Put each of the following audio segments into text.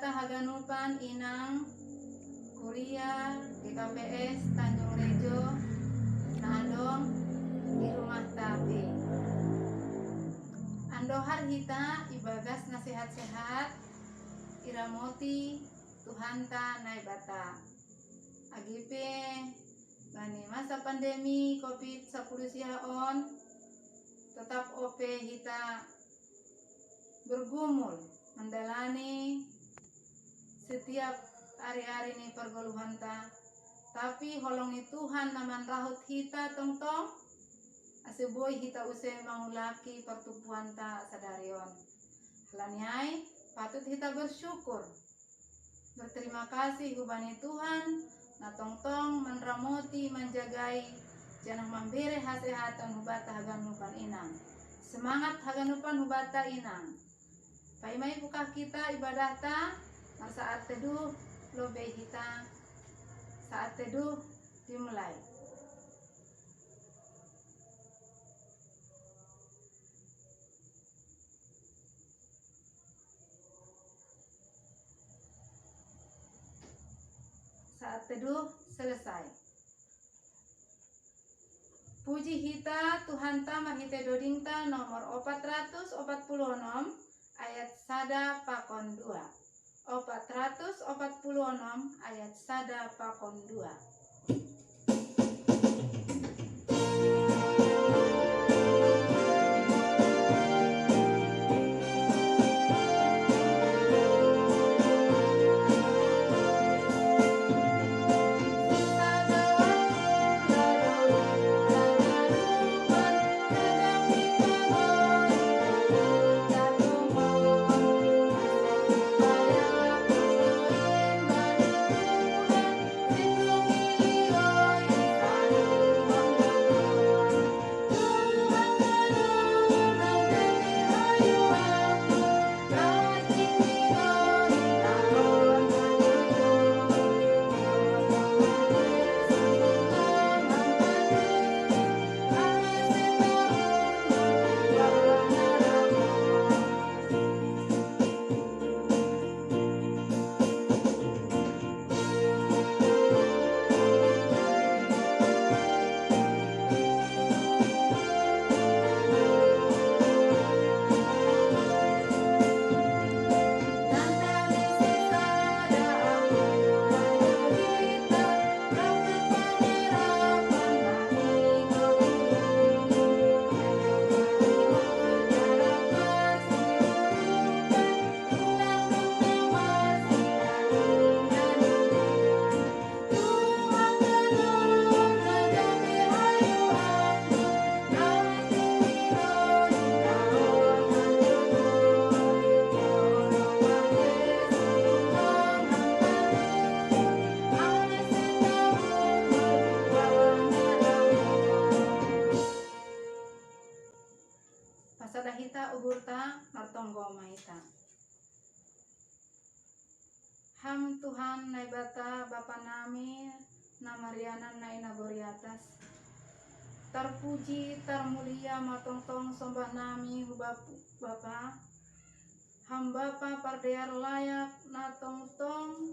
hubata haganupan inang kuliah GKPS Tanjung Rejo Nadong di rumah tabe. Andohar hita ibagas nasihat sehat iramoti Tuhanta naibata. AGP bani masa pandemi COVID-10 siaon tetap OP hita bergumul mendalani setiap hari-hari ini pergoluhan ta, tapi holongi Tuhan naman rahut hita tong-tong aseboy hita use mangulaki pertumpuan ta sadarion. Halanyai patut hita bersyukur berterima kasih hubani Tuhan na tong-tong menramoti menjagai janah memberi hasehatan hubata haganupan inang. Semangat haganupan hubata inang. Paimai buka kita ibadah ta saat teduh lobe hita saat teduh dimulai. Saat teduh selesai. Puji hita Tuhan ta marhite dodingta nomor 446 ayat 1 pakon 2. 446 ayat 1 pakon 2. Pasada hita ugurta martonggo mahita. Ham Tuhan naibata Bapa nami namarianan na inagori atas. Terpuji termulia matongtong sombah nami hubapu Bapa. Ham Bapa pardear layak na tongtong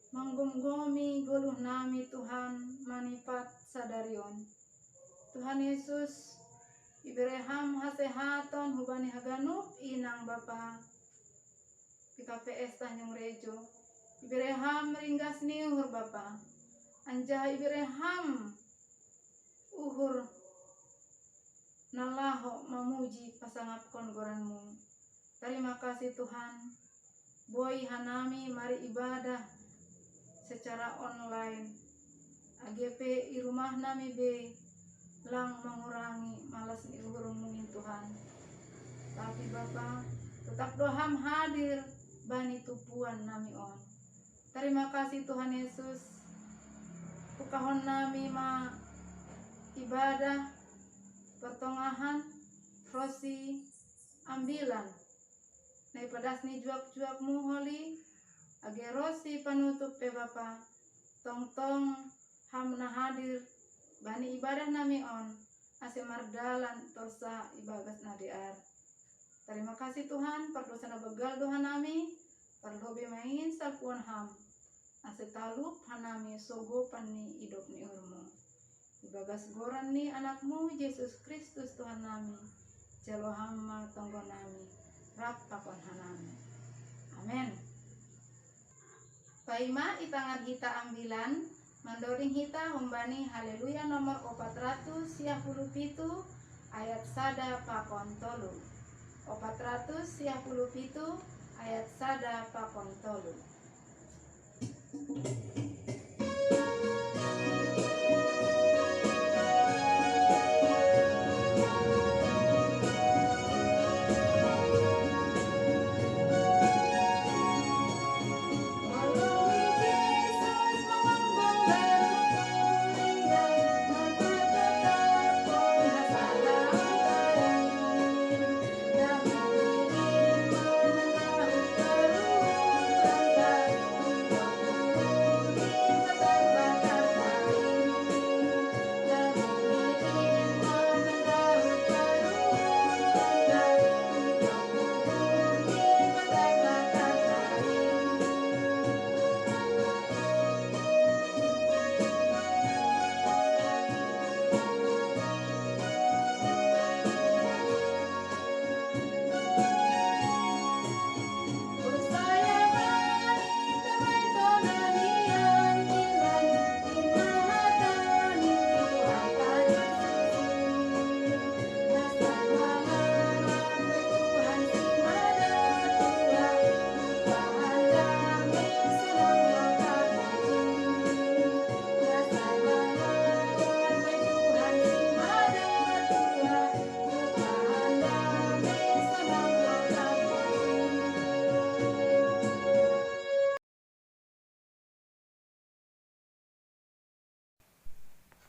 menggomgomi goluh nami Tuhan manipat sadarion. Tuhan Yesus ibereham hasehaton hubani haganup inang Bapa GKPS Tanjung Rejo. Ibereham ringgas niuhur Bapa. Anjah ibereham uhur nalaho memuji pasangap kongoranmu. Terima kasih Tuhan. Boy hanami mari ibadah secara online. AGP i rumah nami be lang mengurangi malas ni uhurungin Tuhan. Tapi Bapa tetap doham hadir bani tupuan nami on. Terima kasih Tuhan Yesus. Pukahon nami ma ibadah pertengahan rosi ambilan nai padasni juak-juak muholi age rosi panutup pe Bapa tong-tong hamna hadir bani ibadah nami on ase mardalan torsa ibagas nadiar. Terima kasih Tuhan, perdosana begal Tuhan nami, Parlobe main salpuan ham. Asetalup hanami sogo pani hidup ni urmu. Ibagas goran ni anakmu Yesus Kristus Tuhan nami. Jalo hama tonggo nami. Rapakon hanami. Amin. Paima itangan hita ambilan. Mandoring hita humbani haleluya nomor 457 ayat sada pakon tolu. 457 ayat sada pakon tolu.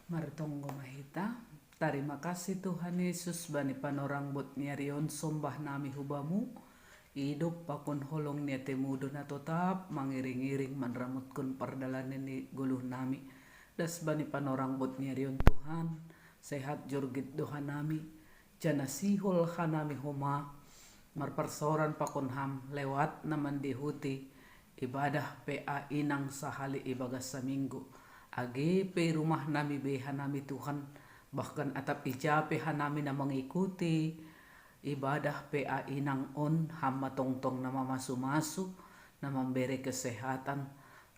Martonggo mahita, terima kasih Tuhan Yesus bani panorang bot niarion sombah nami hubamu, hidup pakon holong nia temudo na tetap mangiring-iring manramutkan pardalanan ni guluh nami, das bani panorang bot niarion Tuhan, sehat jurgit doha nami, jana sihol hanami homa, marpersoran pakon ham lewat naman dihuti, ibadah PA inang sahali ibagas saminggu. AGP rumah nami beha nami Tuhan, bahkan atap ijape hanami na mengikuti ibadah PA inang on hama tongtong nama masu-masu na memberi kesehatan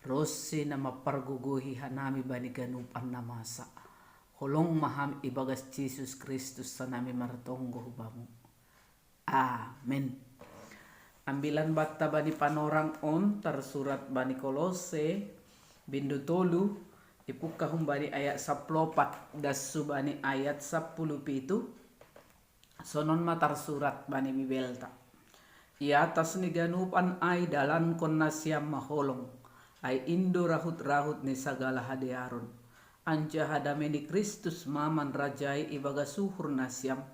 rosi na maparguguhi hanami bani ganupan na masa holong maham ibagas Jesus Kristus sa nami martonggo hubamu. Amen. Ambilan batta bani panorang on tersurat bani Kolose bindu tolu ipuka humbani ayat 14 das subani ayat 10 sonon matar surat bani mibelta i atas ni ganupan ay dalan kon nasyam maholong ay indo rahut-rahut ni sagala hadiaron anja hadame ni Kristus maman rajai ibaga suhur nasyam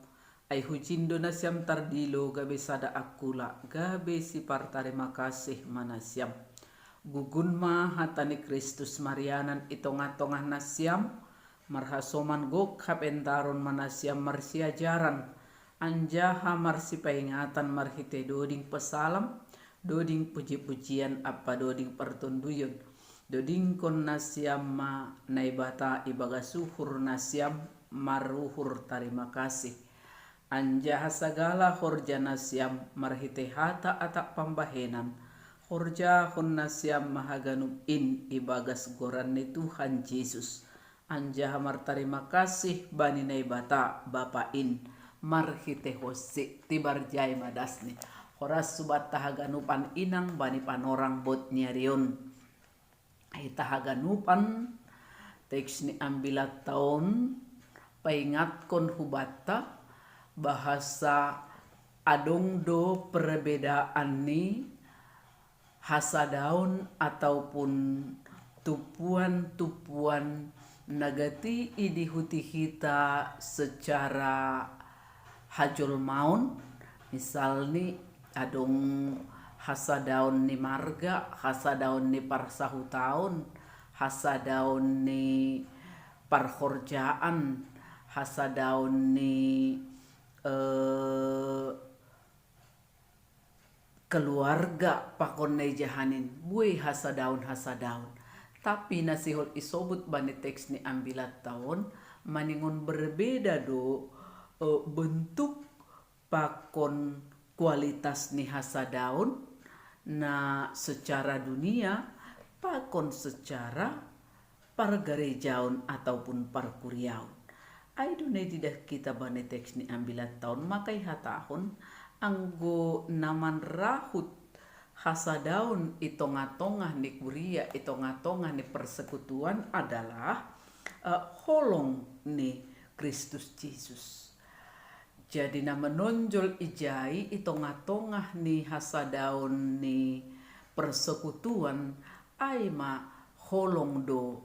ay hujindo nasyam tardilo gabe sada akula gabe si partare makasih manasyam gugun ma hatani Kristus Marianan itong-atongah nasyam marhasoman gok kapentaron manasyam marsiajaran anjaha marsi paingatan marhite doding pesalam doding puji-pujian apa doding pertunduyon doding kon nasyam ma naibata ibaga suhur nasyam maruhur tarima kasih anjaha sagala horja nasyam marhite hata atak pambahenan Horja nasyam mahaganub in ibagas goran ni Tuhan Yesus. Anja hamar terima kasih bani naibata Bapa in marhite hosi tibar jai madasni. Horas subat tahaganupan inang bani panorang bot nyarion. Ay tahaganupan teks ni ambilat taon paingat kon hubata bahasa adong do perbedaan ni hasadaun ataupun tupuan-tupuan nagati idihuti kita secara hajul maun misalnya adong hasadaun ni marga, hasadaun ni parsahutaun, hasadaun ni parhorjaan, hasadaun ni keluarga pakon na jahanin buhay hasadaun tapi nasihol isobut bani teks ni ambilat tahun maningon berbeda do bentuk pakon kualitas ni hasadaun na secara dunia pakon secara pargarejaun ataupun parkuriaun. Aido na tidak kita bani teks ni ambilat tahun makai hatahon anggo naman rahut hasadaun itonga-tongah ni kuria itonga-tongah ni persekutuan adalah holong ni Kristus Yesus. Jadi na menonjol ijai itonga-tongah ni hasadaun ni persekutuan aima holong do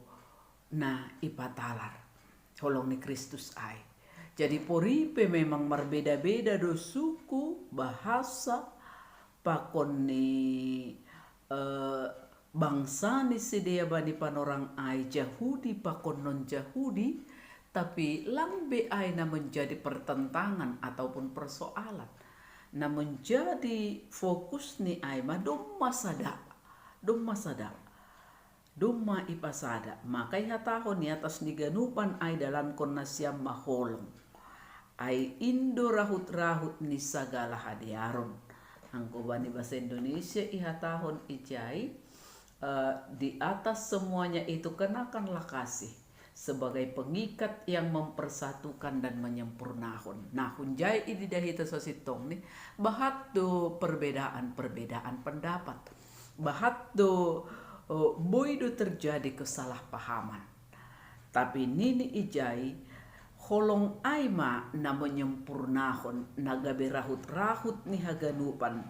na ipatalar holong ni Kristus ai. Jadi poripe memang berbeda-beda do suku, bahasa, pakon ni bangsa ni sedia bani panorang ai Yahudi pakon non Yahudi, tapi lambe ai na menjadi pertentangan ataupun persoalan. Na menjadi fokus ni ai ma domma ipasada. Makai hatahon ni atas ni ganupan ai dalam konasiam maholong. Ai indo rahut-rahut ni sagala hadiaron. Angko bani bahasa Indonesia ihatahon ijai di atas semuanya itu kenakanlah kasih sebagai pengikat yang mempersatukan dan menyempurnakan. Nah hunjai ini dahita sositong ni bahat do perbedaan pendapat. Bahat do boido terjadi kesalahpahaman. Tapi nini ijai holong aima na menyempurnahon nagabe rahut-rahut ni haganupan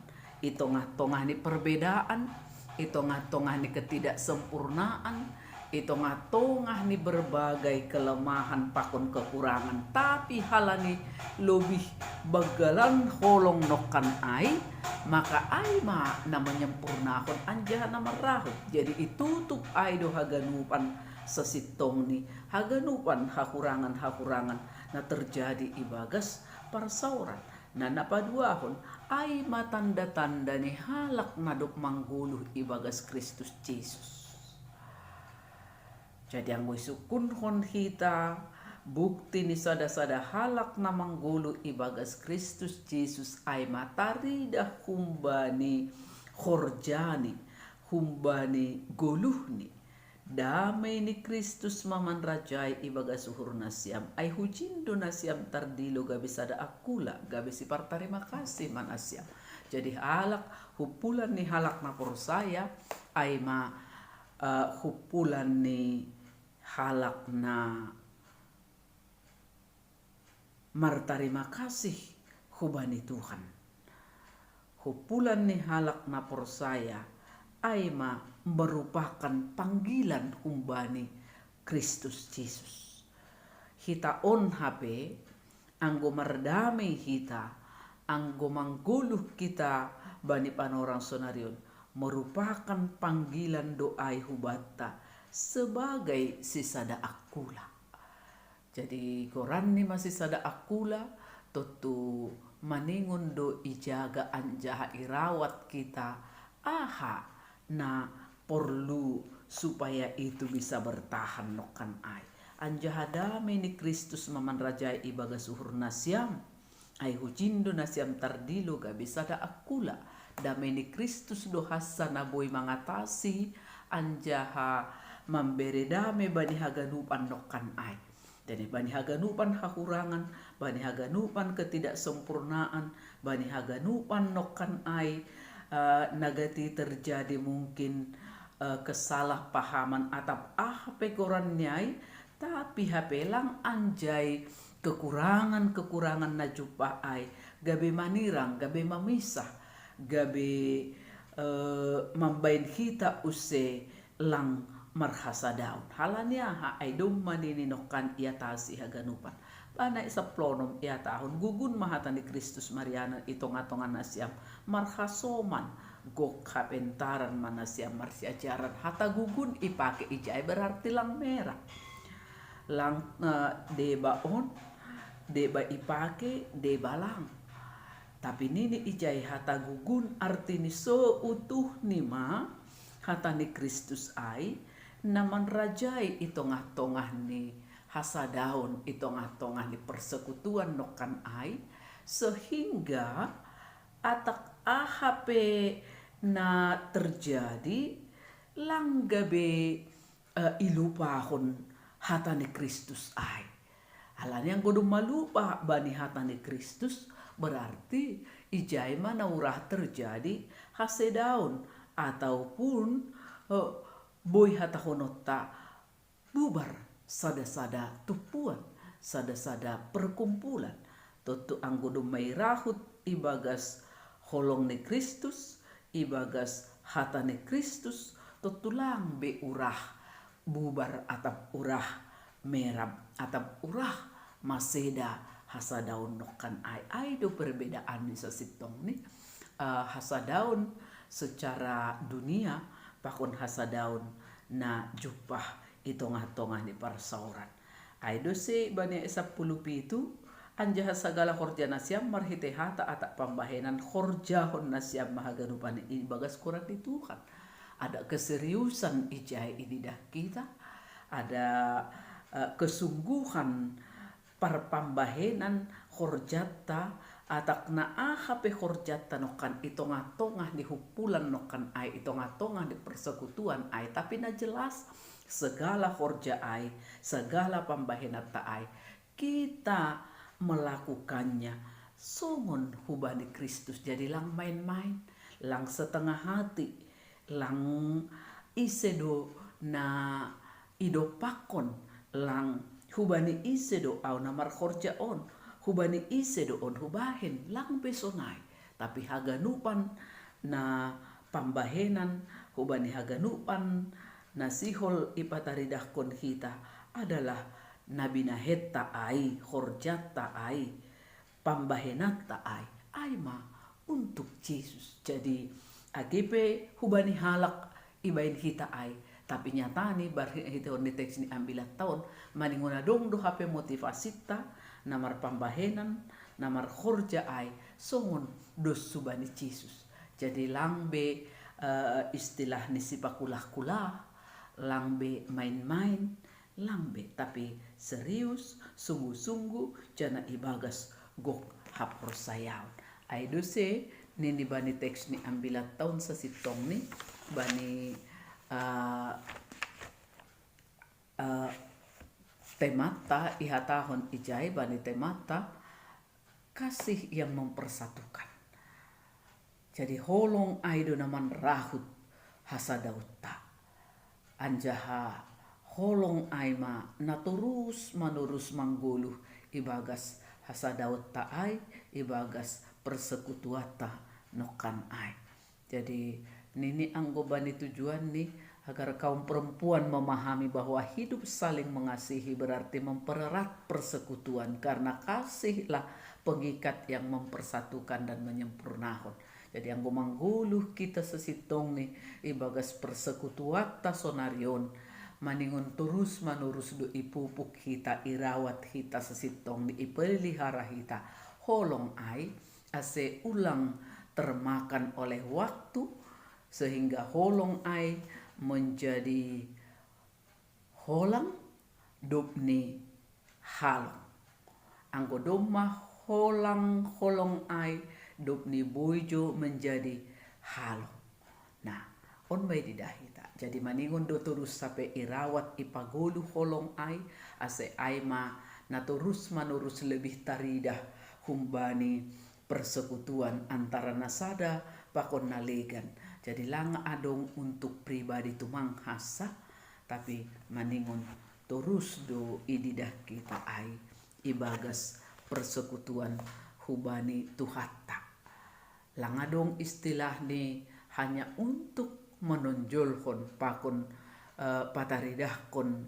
itongah-tongah ni perbedaan, itongah-tongah ni ketidaksempurnaan, itongah-tongah ni berbagai kelemahan pakon kekurangan, tapi halani lebih bagalan holong nokan ai maka aima na menyempurnahon anjaha na merahut. Jadi itutup ai do haganupan sesitong ni haganupan hakurangan na terjadi ibagas parsauran na napaduahon ay matanda-tanda ni halak nadop mangguluh ibagas Kristus Yesus. Jadi ang isukunhon hita bukti ni sada-sada halak na mangguluh ibagas Kristus Yesus ay mataridah humbani horjani humbani guluhni damai ni Kristus maman rajai ibagas suhur nasiam ay hujindo nasiam tardilo gabi sada akula gabi si partarima kasih manasiam. Jadi halak hupulan ni halak na porsaya ay hupulan ni halak na martarima kasih hubani Tuhan. Hupulan ni halak na porsaya ay merupakan panggilan humbani Kristus Yesus. Hita on HP anggo mardami hita anggo mangguluh kita bani panorang sonarion merupakan panggilan doai hubatta sebagai sisada akula. Jadi koran ni masih sada akula tutu maningon do ijaga anjaha irawat kita aha na perlu supaya itu bisa bertahan nokan ai. Anjaha damai ni Kristus maman rajai ibaga suhur nasiam. Ai hujindo nasiam tardilo gabi sada akula. Damai ni Kristus do hasana boy mangatasi anjaha memberi damai bani haganupan nokan ai. Jadi bani haganupan hakurangan, bani haganupan ketidaksempurnaan, bani haganupan nokan ai nagati terjadi mungkin kesalahpahaman atap pekoran nyai tapi hapelang anjay kekurangan na jupa ai gabe manirang gabe mamisah gabe mambain kita use lang marhasa daun halanya ha ay dumanininokan iatasi haganupan panay sa plonom iatahon gugun mahatan ni Kristus Mariana itong-atongan nasyam marhasoman gok kapentaran manasyam marsiajaran hata gugun ipake ijay berarti lang merah lang deba on deba ipake deba lang Tapi nini ijai hata gugun artini so utuh nima hata ni Kristus ai naman rajai itongah-tongah ni hasadaun itongah-tongah ni persekutuan nokan ai sehingga atak ahape na terjadi langgabe ilupahon hata ni Kristus ai. Alan yang godong malupa bani hata ni Kristus berarti ijai mana urah terjadi hasedaun ataupun boy hata honota bubar sada-sada tupuan sada-sada perkumpulan tutu anggodong may rahut ibagas holong ni Kristus ibagas hata ni Kristus tutulang be urah bubar atap urah merab atap urah maseda hasadaun nokan ai do perbedaan ni sasitong ni hasadaun secara dunia pakon hasadaun na jupah itongah-tongah ni parsauran ai do se bani 10 pitu anjaha sagala horja nasyam marhite hata atak pambahenan horjahon nasyam mahaganupan ibagas kurang di Tuhan. Ada keseriusan ijai ididah kita, ada kesungguhan parpambahenan horjata atak na ahape horjata nokan itongah-tongah di hupulan nokan ai itongah-tongah di persekutuan ai tapi na jelas segala horja ai segala pambahenan ta ai kita melakukannya songon hubani Kristus jadi lang main-main lang setengah hati lang isedo na idopakon lang hubani isedo au namar khorja on hubani isedo on hubahen lang besonai tapi haganupan na pambahenan hubani haganupan na sihol ipataridah kon hita adalah nabi naheta ai khorjata ai pambahenata ai ma untuk Yesus jadi agipe hubani halak ibain hita ai tapi nyatani bar hita on teks ni ambilat tahun maninguna dong do hape motivasita namar pambahenan namar khorja ai songon dos subani Yesus jadi langbe istilah ni sipakulah-kulah langbe main-main langbe tapi serius sungguh-sungguh jana ibagas gok haprosayaw ai dose nini bani teks ni ambilat tahun sasitong ni bani temata ihatahon ijai bani temata kasih yang mempersatukan jadi holong aido naman rahut hasadauta anjaha holong aima na terus manurus mangguluh ibagas hasadaut ta'ai ibagas persekutuata nokan ai jadi nini anggobani tujuan nih agar kaum perempuan memahami bahwa hidup saling mengasihi berarti mempererat persekutuan karena kasihlah pengikat yang mempersatukan dan menyempurnakan jadi anggo mangguluh kita sesitong nih ibagas persekutuata sonarion maningon terus manurus do ipupuk hita irawat hita sesitong di ipelihara hita holong ai ase ulang termakan oleh waktu sehingga holong ai menjadi holang dopni halong anggo domah holang holong ai dopni boijo menjadi halong nah on bay didahita jadi maningon do terus sampai irawat ipagolu holong ai ase aima na terus manurus lebih taridah humbani persekutuan antara nasada pakon nalegan jadi lang adong untuk pribadi tumang hasa tapi maningon terus do ididah kita ai ibagas persekutuan hubani tuhatta lang adong istilah ni hanya untuk menonjolkan pakon pataridah kon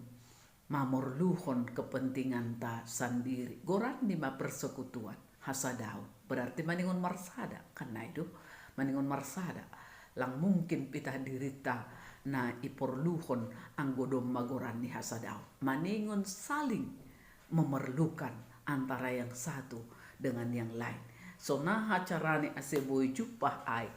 mamorluhon kepentingan ta sendiri goran di ma persekutuan hasadau berarti maningon marsada karena itu maningon marsada lang mungkin pitah dirita na iporluhon anggodom magoran ni hasadau maningon saling memerlukan antara yang satu dengan yang lain So naha carane ase boy jupah ay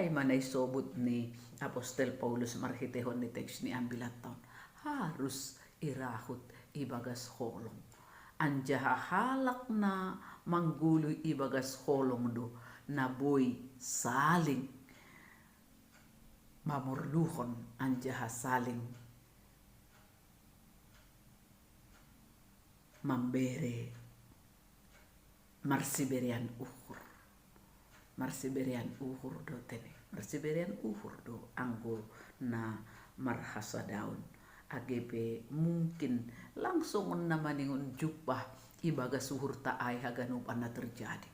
manay sobut ni Apostel Paulus marhitehon ni teks ni ambilat taon. Harus irahut ibagas holong. Anjaha halak na mangguloy ibagas holong do na boy saling mamurluhon anjaha saling mambere marsiberian uhur do tene marsiberian uhur do anggo na marhasa daun AGP mungkin langsung namaningon jupah ibagas uhur taay haganupan na terjadi.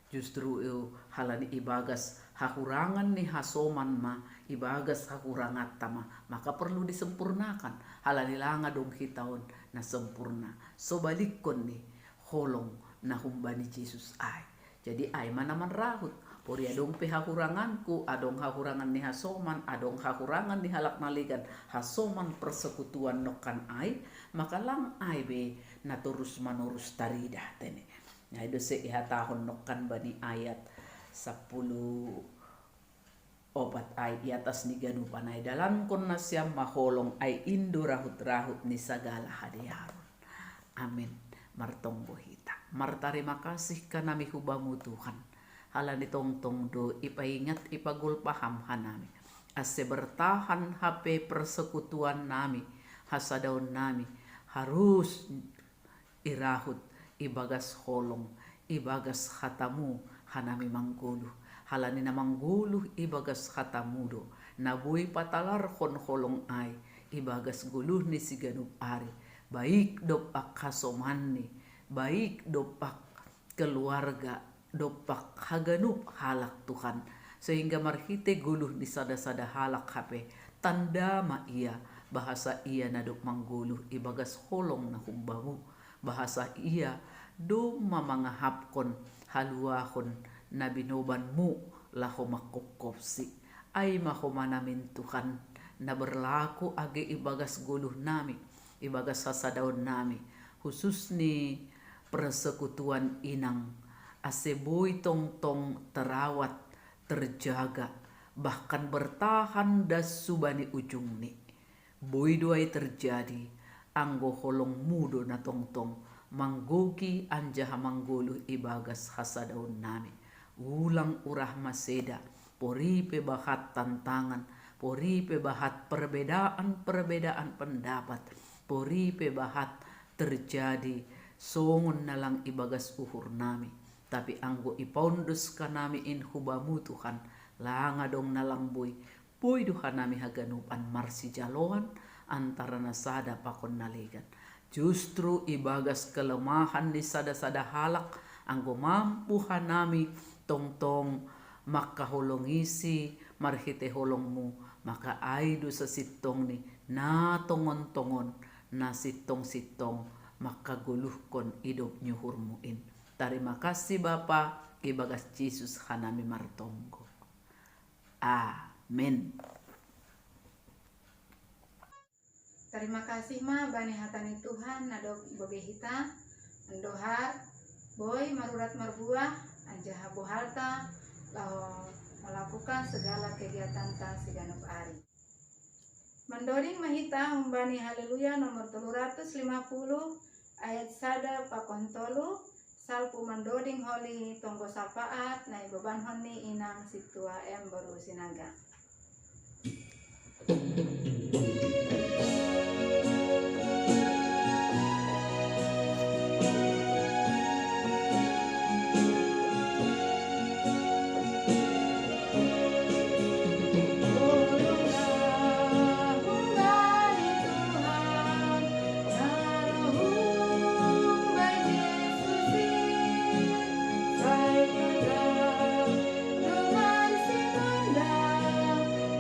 Justru halani ibagas hakurangan ni hasoman ma ibagas hakurangat tama maka perlu disempurnakan halani langa dong hitaon na sempurna so balikon ni holong na humbani Jesus ay jadi ay manaman rahut pori adong pe hakuranganku adong hakurangan ni hasoman adong hakurangan ni halak naligan hasoman persekutuan nokan ay maka lang ay be na terus manurus tarida tene. Nah itu sehatahon nokan bani ayat 10 obat ay iatas ni ganupan ay dalam kon na siyam maholong ay indo rahut-rahut ni sagala hadiaron. Amin. Martonggo hita. Martarima kasih kanami hubamu Tuhan. Halani tongtong do ipaingat ipagul paham hanami. Ase bertahan HP persekutuan nami. Hasadaun nami. Harus irahut ibagas holong. Ibagas hatamu hanami mangguluh. Halani na mangguluh ibagas hatamu do. Nabuy patalar kon holong ay. Ibagas guluh ni siganup ari. Baik dopak hasoman ni. Baik dopak keluarga. Dopak haganup halak Tuhan. Sehingga marhite guluh di sada-sada halak HP. Tanda ma iya. Bahasa iya na dok mangguluh ibagas holong na humbamu. Bahasa iya do mamangahapkon haluahon na binobanmu laho makukopsi. Ay mahomanamin Tuhan na berlaku age ibagas guluh nami. Ibagas sasadaon nami. Khusus ni persekutuan inang. Aseboy tong-tong terawat, terjaga, bahkan bertahan das subani ujung ni. Boy doay terjadi, anggo holong mudo na tong-tong, manggoki anjaha mangguluh ibagas hasadaun nami. Ulang urah maseda, poripe bahat tantangan, poripe bahat perbedaan pendapat, poripe bahat terjadi, songon nalang ibagas uhur nami. Tapi anggo ipaundus kanami in hubamu Tuhan langa dong nalangboy boy duhan nami haganupan marsi jaloan antara nasada pakon naligan justru ibagas kelemahan di sada-sada halak anggo mampu hanami tong-tong makaholongisi marhite holongmu maka aidu sesitong ni na tongon-tongon na sitong-sitong maka guluhkon hidup nyuhurmuin. Terima kasih Bapa, ibagas Yesus hanami martonggo. Amin. Terima kasih ma bani hatani Tuhan nadok iboge hita endohar boy marurat marbuah anjaha bohalta laho melakukan segala kegiatan ta siganup ari. Mendoring mahita umbani haleluya nomor 350 ayat sada pakon tolu salpu mandoding holi tonggo sapaat na ibaban honi inang situa baru sinaga. Dengan si tanda,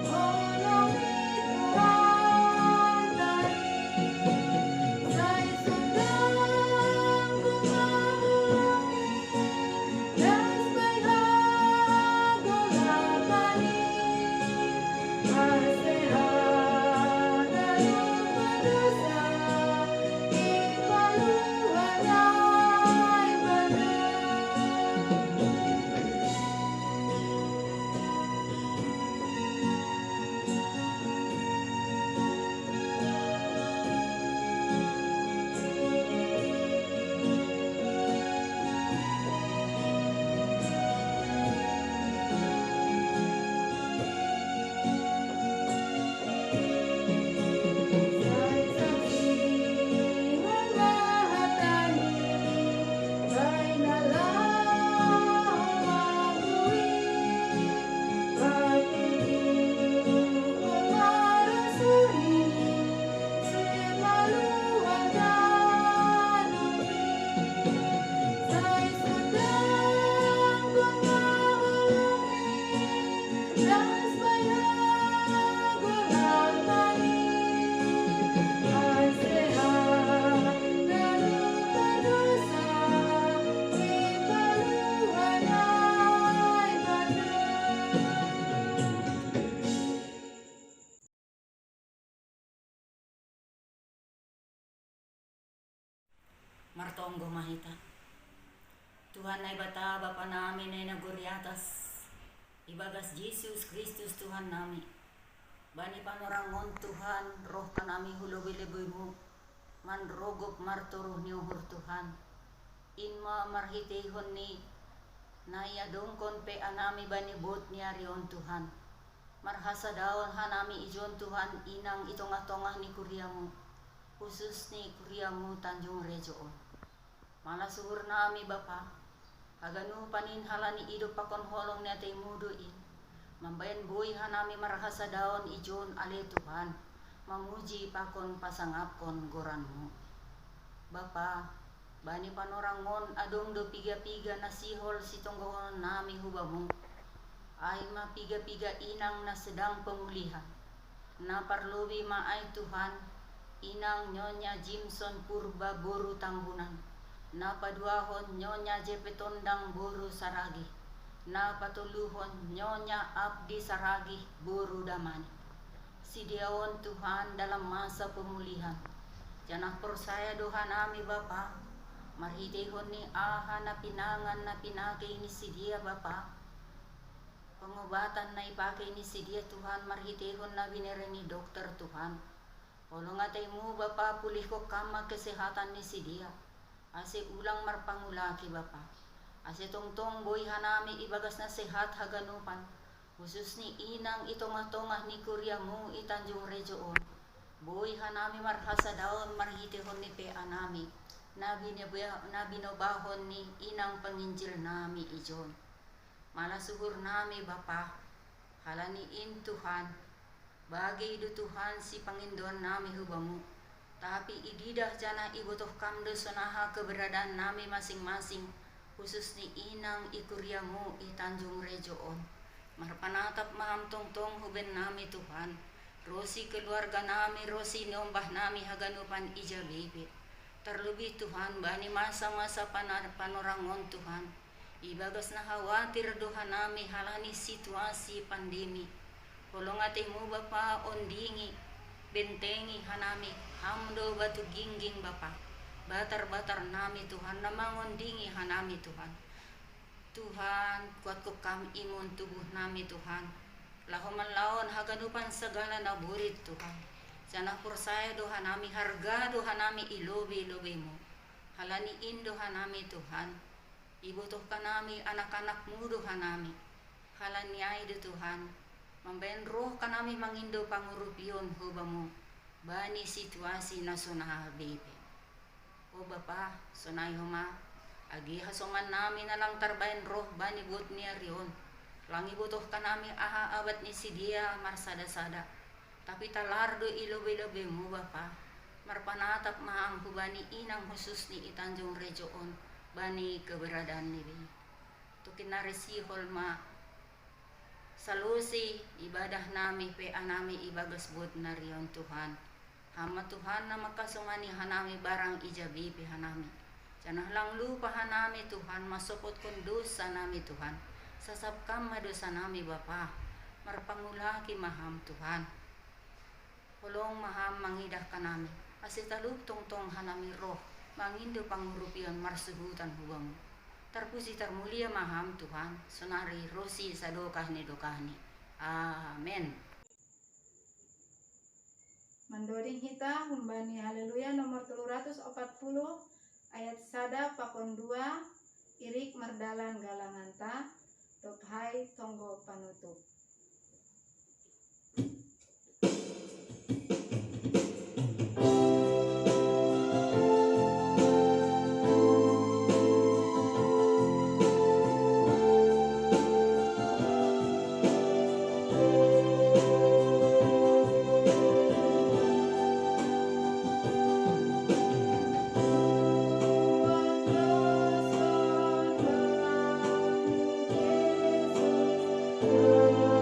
oh no, tonggo mahita. Tuhan ay bata Bapa namin ay naguri atas ibagas Jesus Kristus Tuhan nami. Bani panorangon Tuhan roh ka nami hulubi-liboy mo. Manrogop marturuh niuhur Tuhan. Inma marhitihon ni nayadong kon pe anami bani bot niya riyon Tuhan. Marhasa daon hanami ijon Tuhan inang itong-atongah ni kuriamu. Khusus ni kuriamu Tanjung Rejoon. Malasuhur nami Bapa. Aganu panin halani ido pakon holong ni atay muduin. Mambayan buhay hanami marhasa daon ijon ale Tuhan. Mamuji pakon pasangapkon goranmu. Bapa, bani panorangon adong do piga-piga na sihol si tonggohon nami hubamu. Ay mapiga-piga inang na sedang pemulihan. Na parlobi maay Tuhan, inang Nyonya Jimson Purba Boru Tambunan. Na paduahon Nyonya Jepetondang Boru Saragi. Na patuluhon Nyonya Abdi Saragi Boru Damani. Sidiaon Tuhan dalam masa pemulihan. Janah persaya doha nami Bapa. Marhitihon ni aha na pinangan na pinake ini si dia Bapa. Pengobatan na ipake ini si dia Tuhan. Marhitihon na binereni dokter Tuhan. Olong atay mo Bapa pulih ko kama kesehatan ni si dia. Ase ulang marpangulaki Bapa. Ase tongtong boy hanami ibagas na sehat haganupan. Khusus ni inang itong-atongah ni kuriamu Tanjung Rejoon. Boy hanami marhasa daon marhitihon ni pe anami. Nabinobahon ni inang panginjil nami ijon. Malasuhur nami Bapa. Halaniin Tuhan. Bagay do Tuhan si Panginoon nami hubamu. Tapi ididah jana ibutuh kamdo sonaha keberadaan nami masing-masing. Khusus ni inang ikuriamu Tanjung Rejoon. Marpanatap maham tongtong huben nami Tuhan. Rosi keluarga nami, rosi niombah nami haganupan ija bebe. Terlebih Tuhan bani masa-masa panorangon Tuhan. Ibagas na khawatir doha nami halani situasi pandemi. Kolong atimu Bapa ondingi, bentengi hanami, hamdo batu gingging Bapa. Batar-batar nami Tuhan, namangondingi hanami Tuhan. Tuhan, kuat ko kam imun tubuh nami Tuhan. Lahoman laon haganupan segala naburit Tuhan. Sana persaya doha nami, harga doha nami ilobi-lobi mo. Halani doha nami Tuhan. Ibutuh ka nami anak-anakmu doha nami. Halani ay do Tuhan. Mambayan roh ka nami mangindo pangurupion hubamu. Bani situasi na sunaha bebe. O Bapa, sunay huma. Agi hasongan nami na lang tarbayan roh bani buot niya riyon. Langi butuh ka nami aha abad ni si dia marsada-sada. Tapi talardo ilobe-lobe mo Bapa. Marpanatap maang hubani inang khusus ni Tanjung Rejoon. Bani keberadaan ni Bini. Tukin narisihol ma. Salusi ibadah nami pe anami ibagas buot na riyon Tuhan. Hama Tuhan na makasungani hanami barang ijabi pe hanami. Janah lang lupa hanami Tuhan, masupot kon dosa nami Tuhan. Sasapkam madosa nami Bapa. Marpangulaki maham Tuhan. Hulong maham mangidah ka nami. Asitalub tongtong hanami roh. Mangindo pangurupian marsuhutan huwam. Terpuji termulia maham Tuhan. Sonari rosi sadokahni dokahni. Amen. Mandoring hita humbani haleluya nomor 340 ayat sada pakon 2 irik merdalan galangan ta dokhai tonggo panutup. Yesus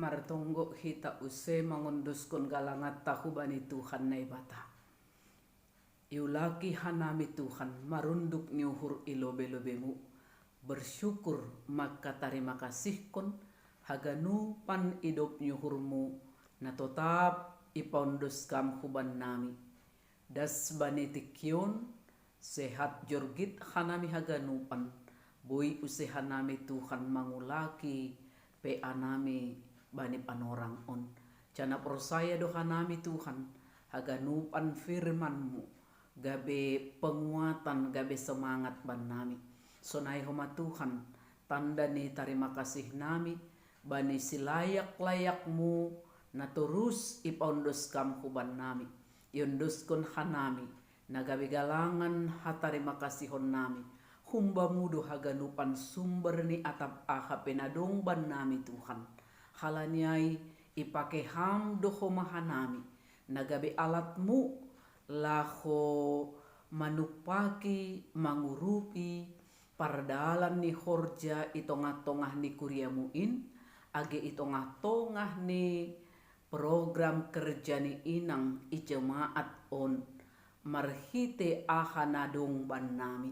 martonggo hita use mangunduskon galangat tahu bani Tuhan na ibata. Iulaki hanami Tuhan marunduk niuhur ilobe-lobemu. Bersyukur maka tarima kasih kon haganu pan idop nyuhurmu na tetap ipaundus kam huban nami. Das bani tikyon sehat jorgit hanami haganu pan. Bui use hanami Tuhan mangulaki pe anami bani panorang on. Cana persaya doha nami Tuhan haganupan firmanmu gabe penguatan gabe semangat ban nami. Sonai homa Tuhan tanda ni tarima kasih nami bani silayak-layakmu na terus ipaundos kam huban nami. Iunduskon hanami na gabe galangan hatarima kasihon nami. Humba mudo haganupan sumber ni atap aha penadong ban nami Tuhan. Halanyai ipake ham doho mahanami. Nagabe alatmu laho manupaki mangurupi pardalan ni horja itongah-tongah ni kuriamuin. Age itongah-tongah ni program kerja ni inang ijemaat on. Marhite aha nadong ban nami.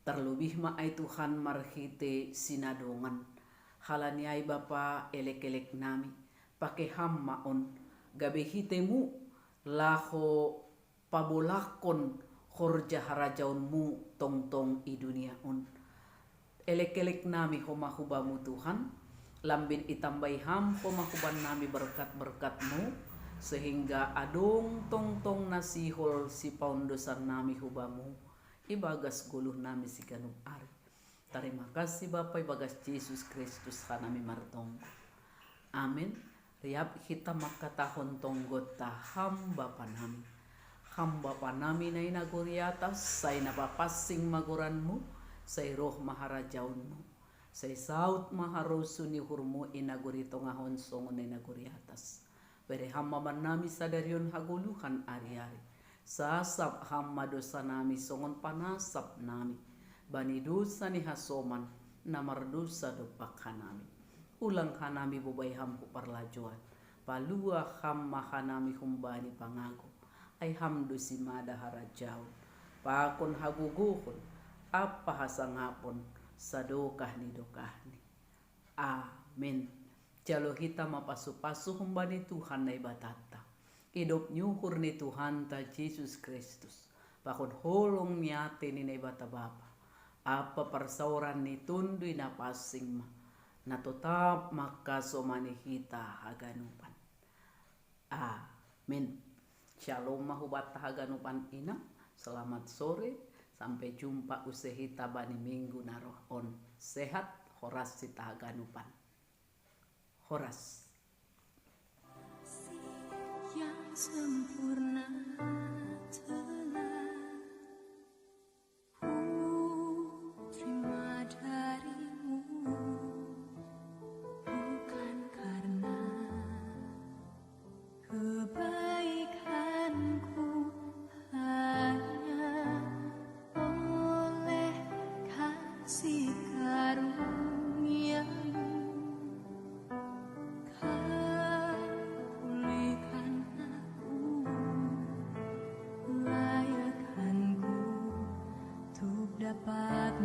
Terlebih maai Tuhan marhite sinadongan. Halaniai Bapa elek-elek nami. Pake hamma on. Gabe hitemu laho pabolakon horja harajaunmu tong-tong i dunia on. Elek-elek nami homa hubamu Tuhan. Lambin itambai ham homa huban nami berkat-berkatmu. Sehingga adong tong-tong nasihol si paundosan nami hubamu. Ibagas guluh nami si ganung ari. Terima kasih Bapa ibagas Yesus Kristus hanami martong. Amin. Riap kita makatahon tonggota hamba panami. Hamba panami na inaguri atas. Say napapasing maguranmu. Say roh maharajaunmu. Say saut maharosu ni hurmu inaguri tongahon songon inaguri atas. Bere hamba manami sadarion haguluhan ari-ari. Sasap hamma dosa nami songon panasap nami. Bani dosa ni hasoman namar dosa dopak hanami. Ulang hanami bubay hampu parlajuan. Palua hamma hanami humbani pangago. Ay hamdu si mada harajaun. Pakon haguguhon. Apa hasangapon sadokah ni dokahni. Amin. Jalo kita mapasu-pasu humbani Tuhan na ibatata. Hidup nyuhur ni Tuhan ta Yesus Kristus. Pakon holong miyate ni naibata Bapa. Apa persauran ni tundui na pasing ma. Na tetap makasomani hita haganupan. Amin. Shalom mahubata haganupan ina. Selamat sore. Sampai jumpa usehita bani minggu naroh on. Sehat horas sita haganupan. Horas. Yang sempurna telah ku terima darimu, bukan karena kebaikanku, hanya oleh kasih karunia-Mu. Dapat